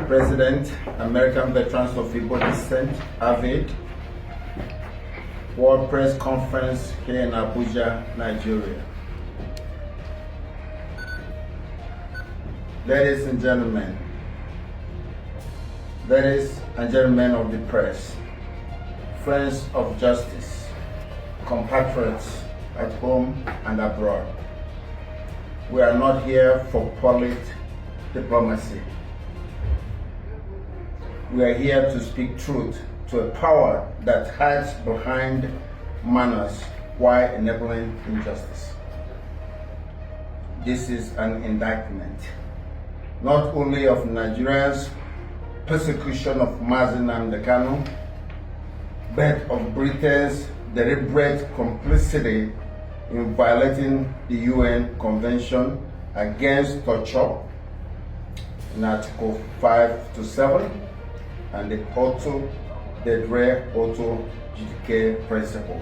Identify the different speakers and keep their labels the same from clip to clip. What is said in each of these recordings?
Speaker 1: President, American Veterans of Igbo Descent, AVID, World Press Conference here in Abuja, Nigeria. Ladies and gentlemen of the press, friends of justice, compatriots at home and abroad, we are not here for polite diplomacy. We are here to speak truth to a power that hides behind manners while enabling injustice. This is an indictment not only of Nigeria's persecution of Nnamdi Kanu, but of Britain's deliberate complicity in violating the UN Convention Against Torture in Article 5 to 7 and the Re Auto Judice principle.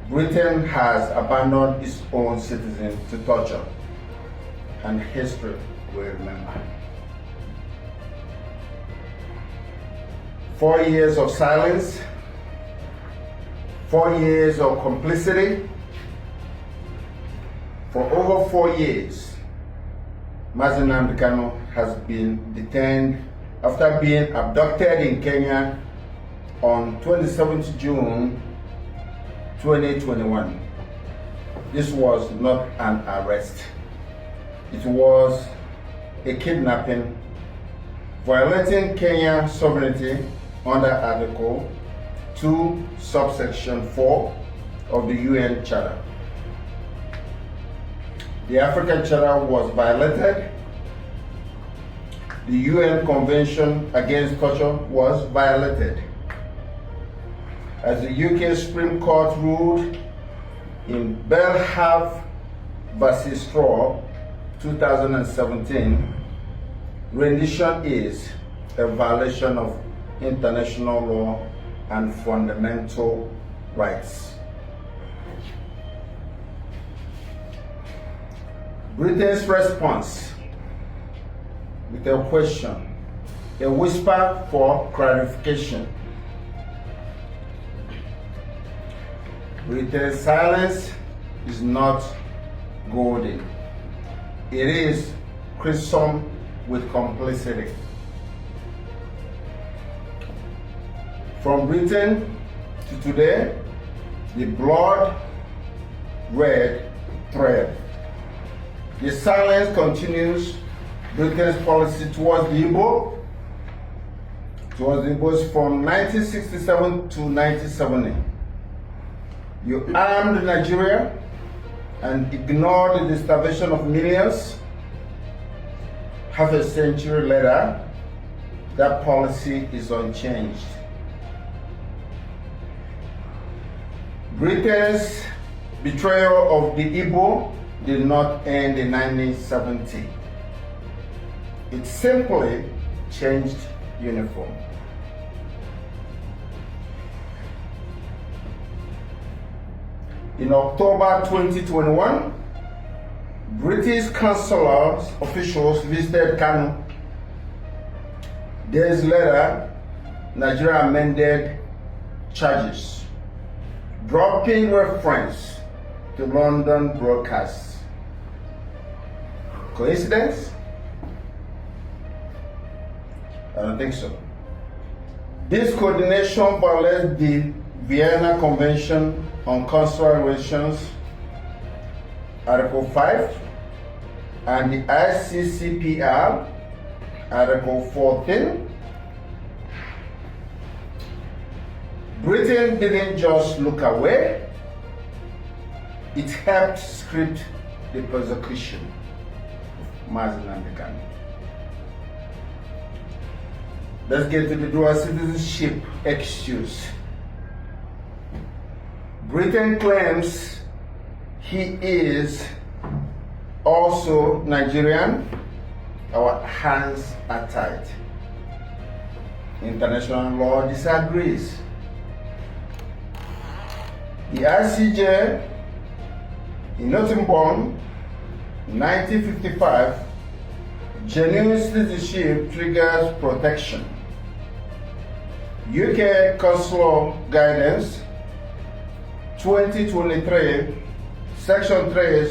Speaker 1: Britain has abandoned its own citizens to torture, and history will remember. 4 years of silence, 4 years of complicity. For over 4 years, Nnamdi Kanu has been detained after being abducted in Kenya on 27th June 2021. This was not an arrest. It was a kidnapping, violating Kenya's sovereignty under Article 2, subsection 4 of the UN Charter. The African Charter was violated. The UN Convention Against Torture was violated. As the UK Supreme Court ruled in Belhave versus Straw 2017, rendition is a violation of international law and fundamental rights. Britain's response with a question, a whisper for clarification. Britain's silence is not golden. It is crimson with complicity. From Britain to today, the blood red thread. The silence continues Britain's policy towards the Igbos from 1967 to 1970. You armed Nigeria and ignored the starvation of millions. Half a century later, that policy is unchanged. Britain's betrayal of the Igbo did not end in 1970. It simply changed uniform. In October 2021, British consular officials visited Kanu. Days later, Nigeria amended charges, dropping reference to London broadcasts. Coincidence? I don't think so. This coordination violates the Vienna Convention on Consular Relations, Article 5, and the ICCPR, Article 14. Britain didn't just look away, it helped script the persecution of Nnamdi Kanu. Let's get to the dual citizenship excuse. Britain claims he is also Nigerian. Our hands are tied. International law disagrees. The ICJ in Nottingham 1955, genuine citizenship triggers protection. UK Consular Guidance 2023, Section 3,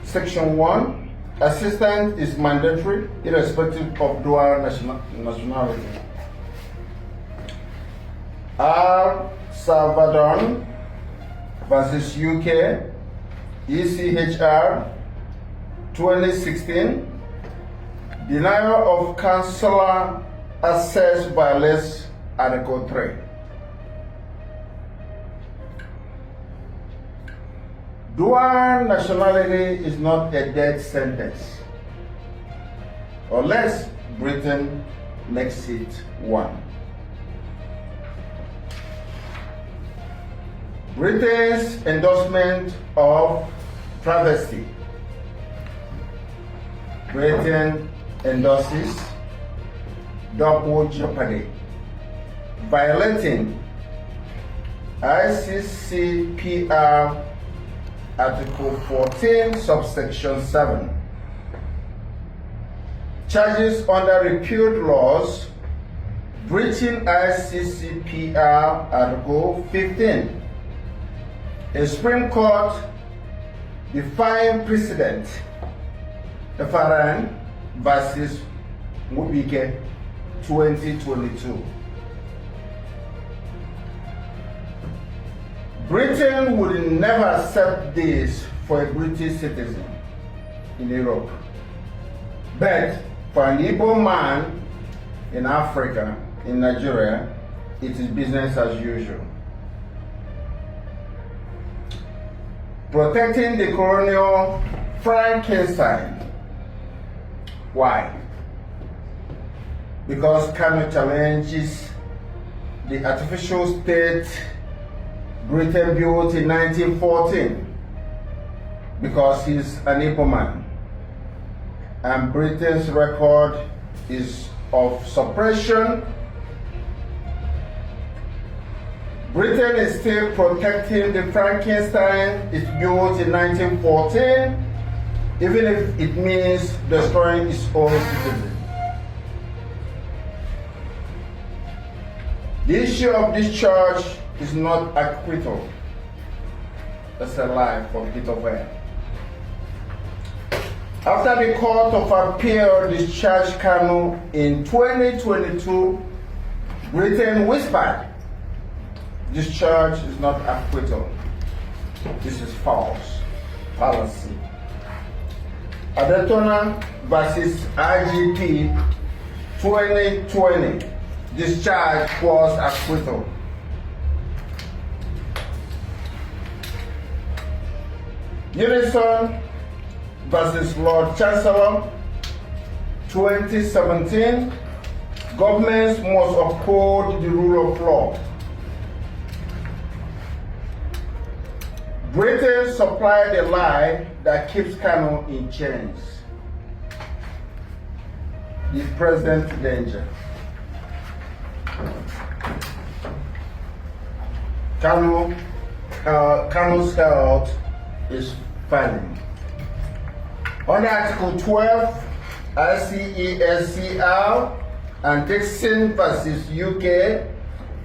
Speaker 1: Subsection 1, assistance is mandatory irrespective of dual nationality. El Salvador versus UK, ECHR 2016, denial of consular access violates Article 3. Dual nationality is not a death sentence unless Britain makes it one. Britain's endorsement of travesty. Britain endorses double jeopardy, violating ICCPR Article 14, subsection 7. Charges under repealed laws, breaching ICCPR Article 15. A Supreme Court defying precedent, Faran versus Mubike 2022. Britain would never accept this for a British citizen in Europe. But for an Igbo man in Africa, in Nigeria, it is business as usual. Protecting the colonial Frankenstein. Why? Because Kanu challenges the artificial state Britain built in 1914, because he's an Igbo man. And Britain's record is of suppression. Britain is still protecting the Frankenstein it built in 1914, even if it means destroying its own citizens. The issue of this charge is not acquittal. That's a lie from pit of hell. After the Court of Appeal discharged Kanu in 2022, Britain whispered, this charge is not acquittal. This is false. Fallacy. Adetona versus IGP 2020, this charge was acquittal. Unison versus Lord Chancellor 2017, governments must uphold the rule of law. Britain supplied a lie that keeps Kanu in chains. The present danger. Kanu's health is failing. Under Article 12, ICESCR and Dixon versus UK,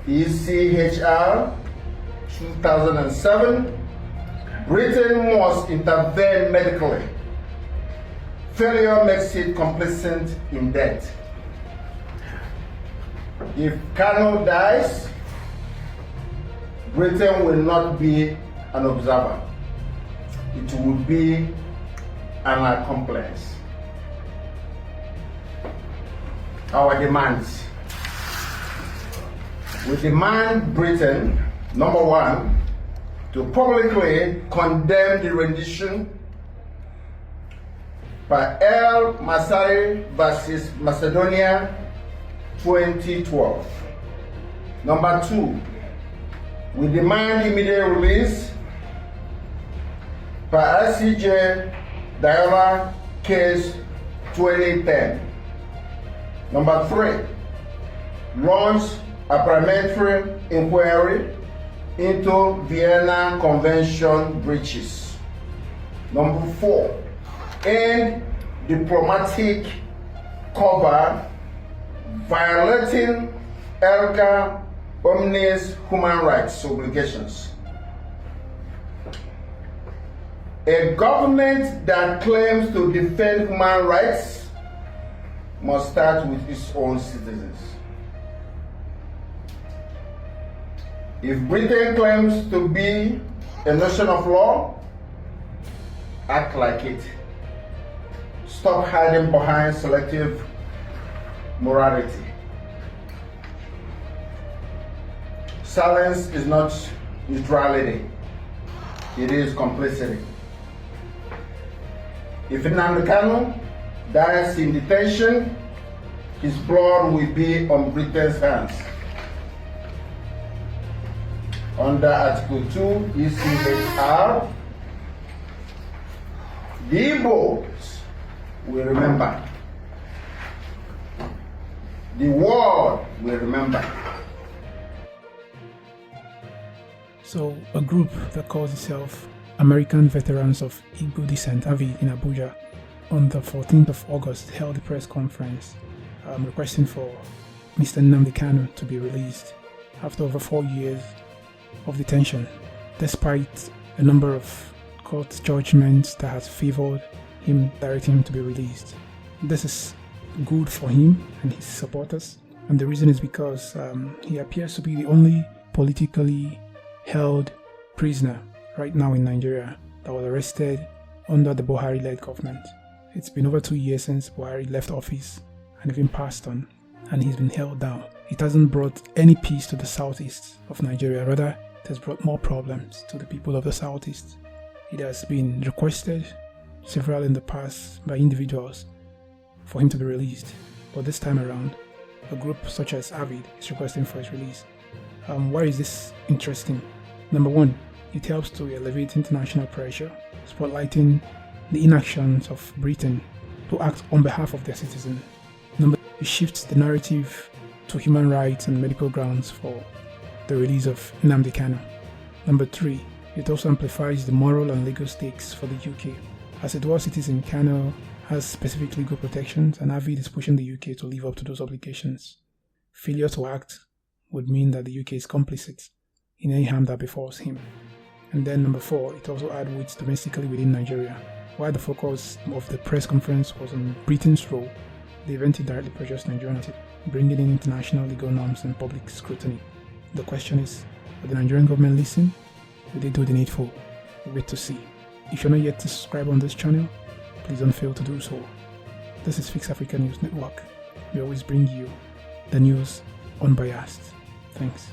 Speaker 1: ECHR 2007, Britain must intervene medically. Failure makes it complicit in debt. If Kanu dies, Britain will not be an observer. It will be an accomplice. Our demands. We demand Britain, number one, to publicly condemn the rendition by El Masari versus Macedonia 2012. Number two, we demand immediate release by ICJ Diola case 2010. Number three, launch a parliamentary inquiry into Vienna Convention breaches. Number four, in diplomatic cover, violating erga omnes human rights obligations. A government that claims to defend human rights must start with its own citizens. If Britain claims to be a nation of law, act like it. Stop hiding behind selective morality. Silence is not neutrality, it is complicity. If Nnamdi Kanu dies in detention, his blood will be on Britain's hands. Under Article 2 ECHR, the Igbos will remember. The world will remember.
Speaker 2: So, a group that calls itself American Veterans of Igbo Descent, AVID, in Abuja, on the 14th of August held a press conference requesting for Mr. Nnamdi Kanu to be released after over 4 years of detention, despite a number of court judgments that has favored him, directing him to be released. This is good for him and his supporters, and the reason is because he appears to be the only politically held prisoner right now in Nigeria that was arrested under the Buhari-led government. It's been over 2 years since Buhari left office and even passed on, and he's been held down. It hasn't brought any peace to the southeast of Nigeria, rather it has brought more problems to the people of the southeast. It has been requested several in the past by individuals for him to be released, but this time around a group such as AVID is requesting for his release. Why is this interesting? Number one, it helps to elevate international pressure, spotlighting the inactions of Britain to act on behalf of their citizens. Number two, it shifts the narrative to human rights and medical grounds for the release of Nnamdi Kanu. Number three, it also amplifies the moral and legal stakes for the UK. As a dual citizen, Kanu has specific legal protections, and AVID is pushing the UK to live up to those obligations. Failure to act would mean that the UK is complicit in any harm that befalls him. And then number four, it also adds weight domestically within Nigeria. While the focus of the press conference was on Britain's role, the event indirectly pressures Nigerian, bringing in international legal norms and public scrutiny. The question is, will the Nigerian government listen? Will they do the needful? We'll wait to see. If you're not yet subscribed on this channel, please don't fail to do so. This is Fix Africa News Network. We always bring you the news unbiased. Thanks.